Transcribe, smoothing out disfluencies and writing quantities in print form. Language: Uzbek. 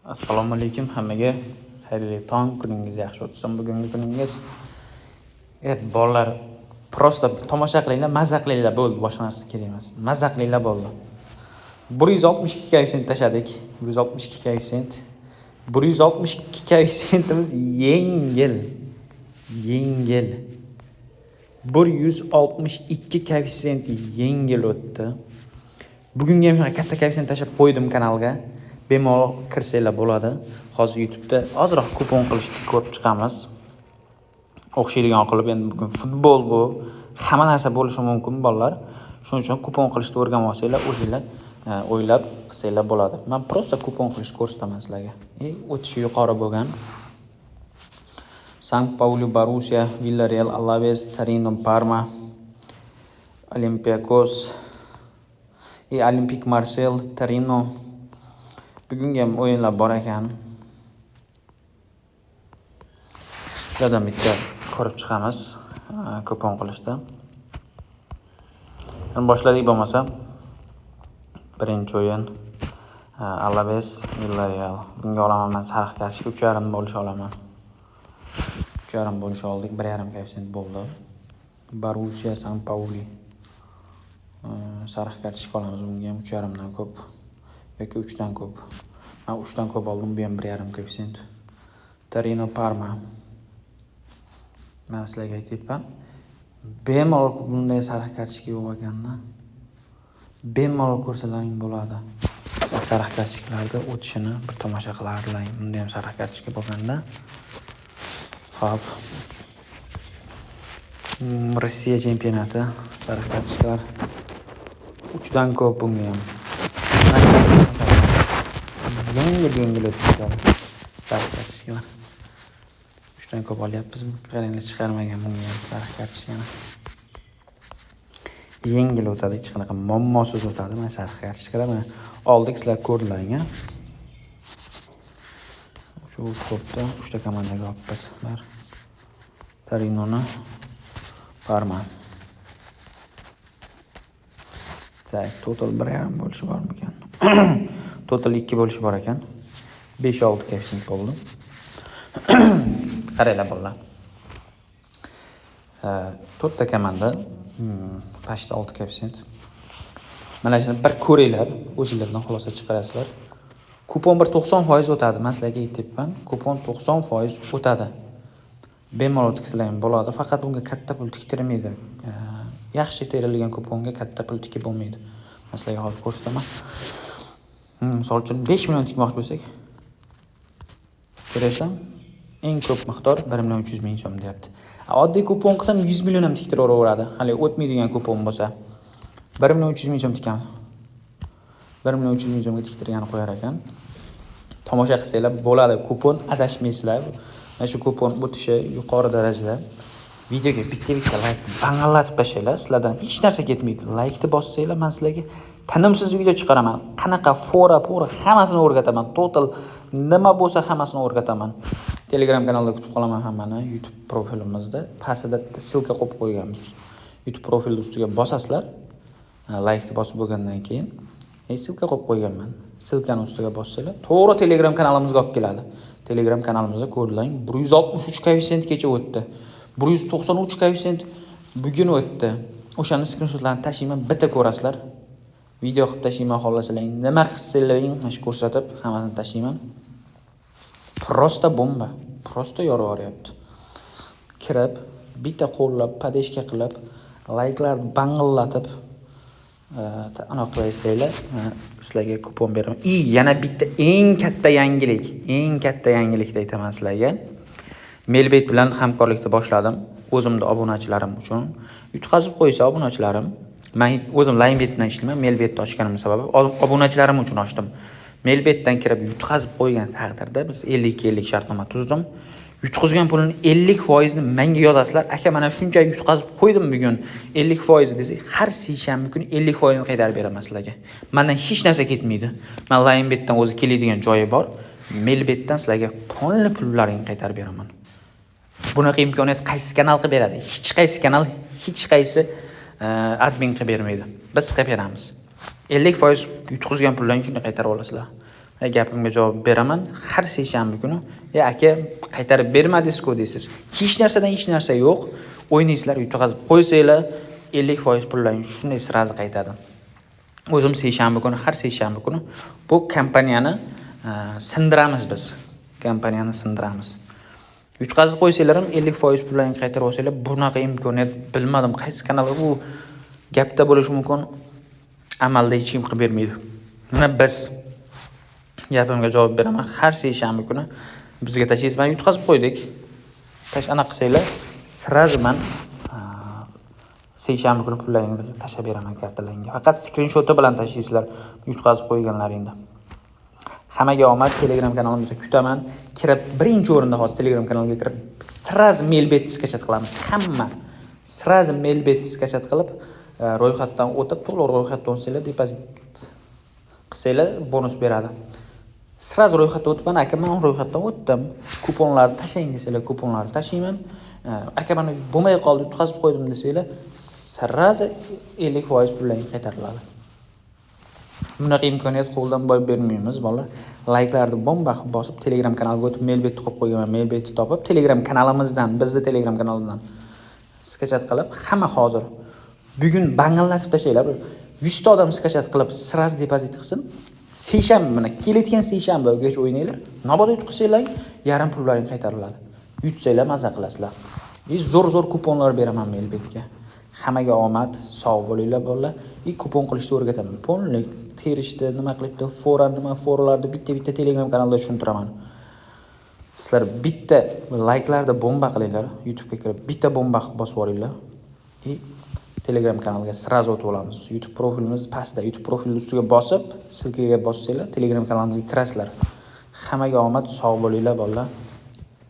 Assalomu alaykum hammaga. Xayrli tong, kuningiz yaxshi o'tsin. Bugungi kuningiz bolalar prosta tomosha qilinglar, mazza qilinglar bo'ldi, boshqa narsa kerak emas. Mazza qilinglar bo'ldi. 162 koeffitsient tashadik. 162 koeffitsient. 162 koeffitsiyentimiz yengil. 162 koeffitsient yengil o'tdi. Bugunga ham katta koeffitsient tashab qo'ydim kanalga. Bemalol kirsanglar bo'ladi. Hozir YouTube'da ozroq kupon qilishni ko'rib chiqamiz. O'xshaydigan qilib, endi bugun futbol bu, hamma narsa bo'lishi mumkin bolalar. Shuning uchun kupon qilishni o'rganib olsanglar, o'zingizlar o'ylab qilsanglar bo'ladi. Men prosta kupon qilishni ko'rsataman sizlarga. O'tishi yuqori bo'lgan Sankt-Pauli, Borussia, Villarreal, Alaves, Torino, Parma, Olympiakos, Olympique Marseille, Torino. Bugungi ham o'yinlar bor ekan. Sizlardan bitta ko'rib chiqamiz kupon qilishda. Boshladik bo'lmasa. Birinchi o'yin Alaves, Villarreal. Bunga olaman men sariq kartochka 3.5 bo'lish olaman. 3.5 bo'lish oldik, 1.5 koeffitsient bo'ldi. Borussia, Sankt-Pauli. Sariq kartochka olamiz bunga ham 3.5 dan ko'p yoki 3 dan ko'p. Men 3 dan ko'p oldim, bu ham 1.5 koeffitsient. Torino, Parma. Men sizlarga aytibman. Bemalol bunday sariq kartochka yo'q ekanda. Bemalol ko'rsalaring bo'ladi. Sariq kartochkalarda o'tishini bir tomosha qilardilar. Bunda ham sariq kartochka bo'lganda. Xo'p. Rossiya chempionati sariq kartochkalar 3 dan ko'p bunga ham. Yengil o'tishadi. Sariq kartochkalar. 3 dan ko'p olyapmiz. Qaranglar, chiqarmagan bunga ham sariq kartochkani. Yengil o'tadi, hech qanaqa muammosiz o'tadi. Mana sariq kartochkalar mana oldik, sizlar ko'rdilaring-a. Shu to'pda 3 ta komandaga olibmiz. Torinoni, Parma. Total 1.5 bo'lishi bormikan? Total 2 bo'lishi bor ekan. 5-6 koeffitsient bo'ldi. Qaranglar bolalar. 4 ta komanda, pashta 6 koeffitsient. Mana shuni bir ko'ringlar, o'zingizlardan xulosa chiqarasizlar. Kupon 90% o'tadi. Men sizlarga aytibman, kupon 90% o'tadi. Bemalol tiksalar ham bo'ladi, faqat unga katta pul tiktirmaydi. Yaxshi terilgan kuponga katta pul tikib bo'lmaydi. Men sizlarga hozir ko'rsataman. Misol uchun 5 million tikmoqchi bo'lsak, ko'rasizlar, eng ko'p miqdor 1.300.000 so'm deyapti. Oddiy kupon qilsam 100 million ham tiktiraveradi. Hali o'tmaydigan kupon bo'lsa 1.300.000 so'm tikamiz. 1.300.000 so'mga tiktirgani qo'yar ekan. Tomosha qilsanglar bo'ladi, kupon adashmaysizlar. Mana shu kupon o'tishi yuqori darajada. Videoga bitta like bang'allatib tashlaylar. Sizlardan hech narsa ketmaydi. Like'ni bossanglar, men sizlarga tanimsiz video chiqaraman. Qanaqa fora hammasini o'rgataman. Total nima bo'lsa hammasini o'rgataman. Telegram kanalda kutib qolaman hammani. YouTube profilimizda pastida silka qo'yib qo'yganmiz. YouTube profili ustiga bosasizlar. Like'ni bosib bo'lgandan keyin silka qo'yib qo'yganman. Silkani ustiga bossanglar, to'g'ri Telegram kanalimizga olib keladi. Telegram kanalimizda ko'rdilaring, 163 koeffitsiyentgacha o'tdi. 193 koeffitsient bugun o'tdi. O'shani skrinshotlarni tashlayman, bitta ko'rasizlar. Video qilib tashlayman, xohlasalaring. Nima qilsalaring, mana shu ko'rsatib, hammasini tashlayman. Prosta bomba. Prosta yorib yuryapti. Kirib, bitta qo'llab, padeshka qilib, like'larni bang'illatib anaqa qilaysizlar, sizlarga kupon beraman. Yana bitta eng katta yangilikni aytaman sizlarga. Melbet bilan hamkorlikni boshladim. O'zimning obunachilarim uchun yutqazib qo'ysa obunachilarim. Men o'zim Linebet bilan ishlayman. Melbetni ochganim sababi obunachilarim uchun ochdim. Melbetdan kirib yutqazib qo'ygan taqdirda biz 50-50 shartnoma tuzdim. Yutqazgan pulini 50% ni menga yozasizlar. Aka, mana shuncha yutqazib qo'ydim bugun 50% desak, har seshanba kuni 50% ni qaytarib beraman sizlarga. Mendan hech narsa ketmaydi. Men Linebetdan o'zi keladigan joyi bor. Melbetdan sizlarga pullaringni qaytarib beraman. Bunaqa imkoniyat qaysi kanal qilib beradi? Hech qaysi kanal, hech qaysi admin qilib bermaydi. Biz qilib beramiz. 50% yutqazgan pullarni shunday qaytarib olasizlar. Gapimga javob beraman. Har seshanba kuni aka qaytarib bermadingiz-ku deysiz. Hech narsadan hech narsa yo'q. O'ynaysizlar, yutqazib qo'ysanglar 50% pullarni shunday sirazi qaytadi. O'zim seshanba kuni, har seshanba kuni bu kompaniyani sindiramiz biz. Kompaniyani sindiramiz. Yutqazib qo'ysanglar ham 50% pullarni qaytarib olsanglar, bunaqa imkoniyat bilmadim. Qaysi kanalda u gapda bo'lishi mumkin, amalda hech kim qilib bermaydi. Mana biz gapimga javob beraman. Har seshanba kuni bizga tashlaysiz. Mana yutqazib qo'ydik. Anaqa qilsanglar, sirazi men seshanba kuni pullaringizni tashlab beraman kartalarga. Faqat skrinshoti bilan tashlaysizlar yutqazib qo'yganlaringni. Hammaga omad. Telegram kanalimizga kutaman. Kirib birinchi o'rinda hozir Telegram kanaliga kirib sirazi mail bet skachat qilamiz. Hamma sirazi mail bet skachat qilib ro'yxatdan o'tib, to'liq ro'yxatdan o'tsanglar, depozit qilsanglar bonus beradi. Sirazi ro'yxatdan o'tibman, aka men ro'yxatdan o'tdim. Kuponlarni tashlang desanglar, kuponlarni tashlayman. Aka mana bo'lmay qoldi, yutqazib qo'ydim desanglar, sirazi 50% pullarni qaytariladi. Bunaqa imkoniyat qo'ldan boy bermaymiz, bolalar. Layklarni bomba qilib bosib, Telegram kanaliga o'tib, mail betni qo'yib qo'yganman. Mail betni topib, Telegram kanalimizdan, bizni Telegram kanalidan skachat qilib, hamma hozir bugun bangillatib tashlaylar. 100 ta odam skachat qilib, sirazi depozit qilsin. Seshanba mana kelayotgan seshanbagacha o'ynanglar. Nobod yutqizsanglar, yarim pullaringiz qaytariladi. Yutsanglar maza qilasizlar. Zo'r kuponlar beraman Mailbetga. Hammaga omad, sog' bo'linglar bolalar. Kupon qilishni o'rgataman. Pollik terishda nima qilishda, foralarni bitta Telegram kanalida tushuntiraman. Sizlar bitta layklarda bomba qilinglar, YouTube'ga kirib bitta bomba bosib yuboringlar. Telegram kanaliga sirazi o'tib olamiz. YouTube profilimiz pastda, YouTube profili ustiga bosib, silkaga bossanglar, Telegram kanalimizga kirasizlar. Hammaga omad, sog' bo'linglar bolalar.